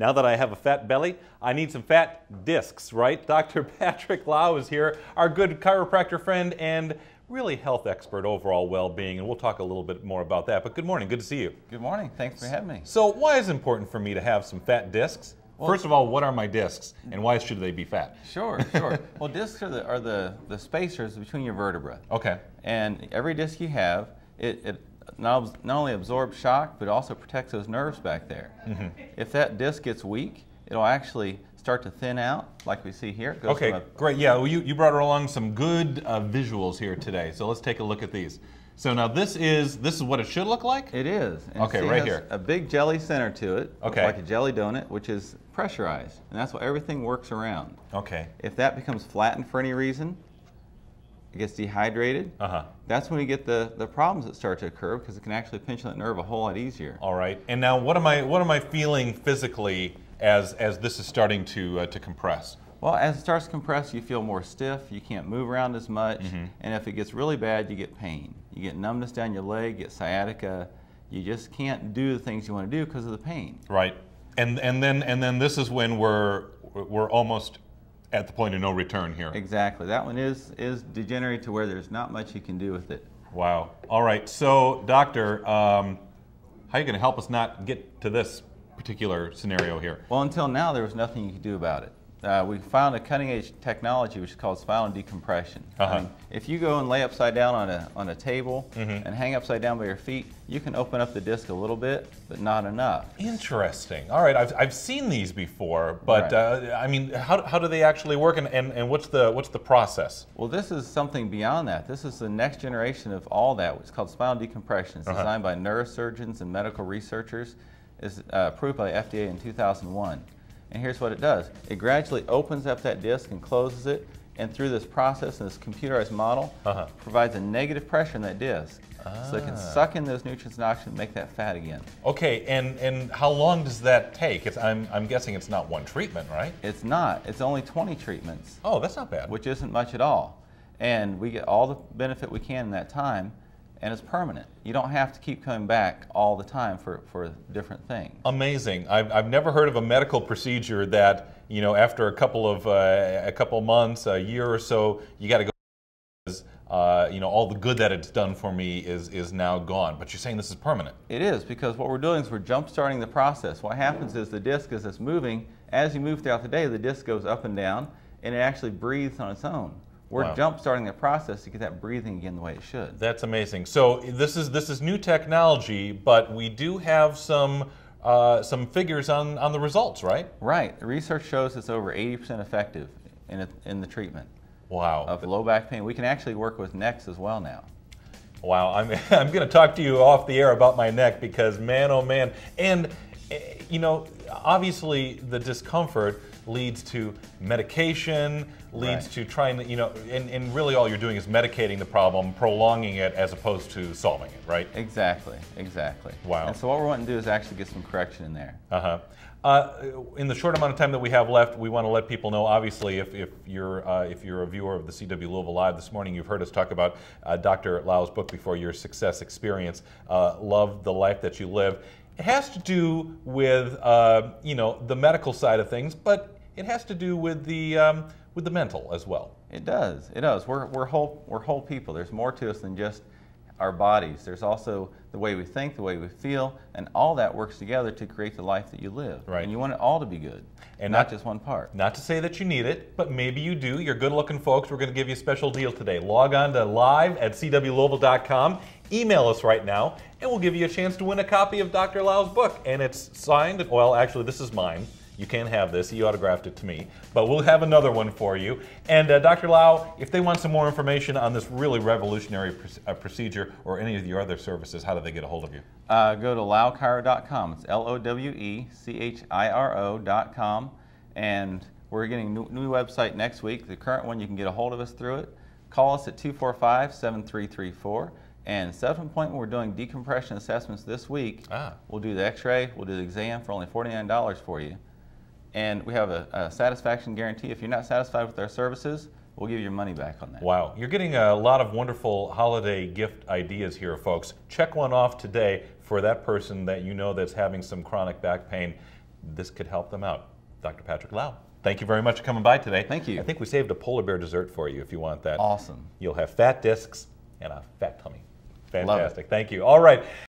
Now that I have a fat belly, I need some fat discs, right? Dr. Patrick Lowe is here, our good chiropractor friend and really health expert, overall well-being, and we'll talk a little bit more about that. But good morning, good to see you. Good morning, thanks for having me. So why is it important for me to have some fat discs? Well, first of all, what are my discs and why should they be fat? Sure. Well, discs are the spacers between your vertebrae. Okay. And every disc you have, it not only absorbs shock, but also protects those nerves back there. Mm-hmm. If that disc gets weak, it'll actually start to thin out, like we see here. It goes okay, great. Yeah, well, you brought along some good visuals here today, so let's take a look at these. So now this is what it should look like? It is. And okay, right here. A big jelly center to it, okay, like a jelly donut, which is pressurized, and that's what everything works around. Okay. If that becomes flattened for any reason, it gets dehydrated. That's when we get the problems that start to occur, because it can actually pinch that nerve a whole lot easier. All right. And now, what am I feeling physically as this is starting to compress? Well, as it starts to compress, you feel more stiff. You can't move around as much, and if it gets really bad, you get pain. You get numbness down your leg, you get sciatica. You just can't do the things you want to do because of the pain. Right. And then this is when we're almost at the point of no return here. Exactly. That one is degenerated to where there's not much you can do with it. Wow. All right. So, doctor, how are you going to help us not get to this particular scenario here? Well, until now, there was nothing you could do about it. We found a cutting-edge technology which is called spinal decompression. I mean, if you go and lay upside down on a table and hang upside down by your feet, you can open up the disc a little bit, but not enough. Interesting. All right, I've seen these before, but right. I mean, how do they actually work, and what's the process? Well, this is something beyond that. This is the next generation of all that. It's called spinal decompression. It's designed by neurosurgeons and medical researchers. It's approved by the FDA in 2001. And here's what it does. It gradually opens up that disc and closes it, and through this process and this computerized model, provides a negative pressure in that disc. So it can suck in those nutrients and oxygen and make that fat again. Okay, and how long does that take? I'm guessing it's not one treatment, right? It's not. It's only 20 treatments. Oh, that's not bad. Which isn't much at all. And we get all the benefit we can in that time, and it's permanent. You don't have to keep coming back all the time for different things. Amazing. I've never heard of a medical procedure that, you know, after a couple of months, a year or so, you got to go because you know, all the good that it's done for me is now gone. But you're saying this is permanent. It is, because what we're doing is we're jump starting the process. What happens is the disc, as it's moving, as you move throughout the day, the disc goes up and down, and it actually breathes on its own. We're jump starting the process to get that breathing again the way it should. That's amazing. So this is new technology, but we do have some figures on the results, right? Right. The research shows it's over 80% effective in the treatment. Wow. Of low back pain. We can actually work with necks as well now. Wow. I'm going to talk to you off the air about my neck, because man, oh man, and you know, obviously the discomfort leads to medication, leads to trying to, you know, and really all you're doing is medicating the problem, prolonging it, as opposed to solving it, right? Exactly, exactly. Wow. And so what we're wanting to do is actually get some correction in there. In the short amount of time that we have left, we want to let people know, obviously, if you're a viewer of the CW Louisville Live this morning, you've heard us talk about Dr. Lowe's book before, Your Success Experience, Love the Life That You Live. It has to do with you know, the medical side of things, but it has to do with the mental as well. It does. It does. We're whole people. There's more to us than just our bodies. There's also the way we think, the way we feel, and all that works together to create the life that you live. Right. And you want it all to be good, and not just one part. Not to say that you need it, but maybe you do. You're good-looking folks. We're going to give you a special deal today. Log on to live@cwlouisville.com. Email us right now, and we'll give you a chance to win a copy of Dr. Lowe's book. And it's signed. Well, actually, this is mine. You can't have this. He autographed it to me. But we'll have another one for you. And Dr. Lowe, if they want some more information on this really revolutionary procedure or any of your other services, how do they get a hold of you? Go to lowechiro.com. It's LOWECHIRO.com. And we're getting a new website next week. The current one, you can get a hold of us through it. Call us at 245-7334. And set up an appointment. We're doing decompression assessments this week. We'll do the x-ray, we'll do the exam for only $49 for you. And we have a satisfaction guarantee. If you're not satisfied with our services, we'll give you your money back on that. Wow. You're getting a lot of wonderful holiday gift ideas here, folks. Check one off today for that person that you know that's having some chronic back pain. this could help them out. Dr. Patrick Lowe, thank you very much for coming by today. Thank you. I think we saved a polar bear dessert for you if you want that. Awesome. You'll have fat discs and a fat tummy. Fantastic. Love it. Thank you. All right.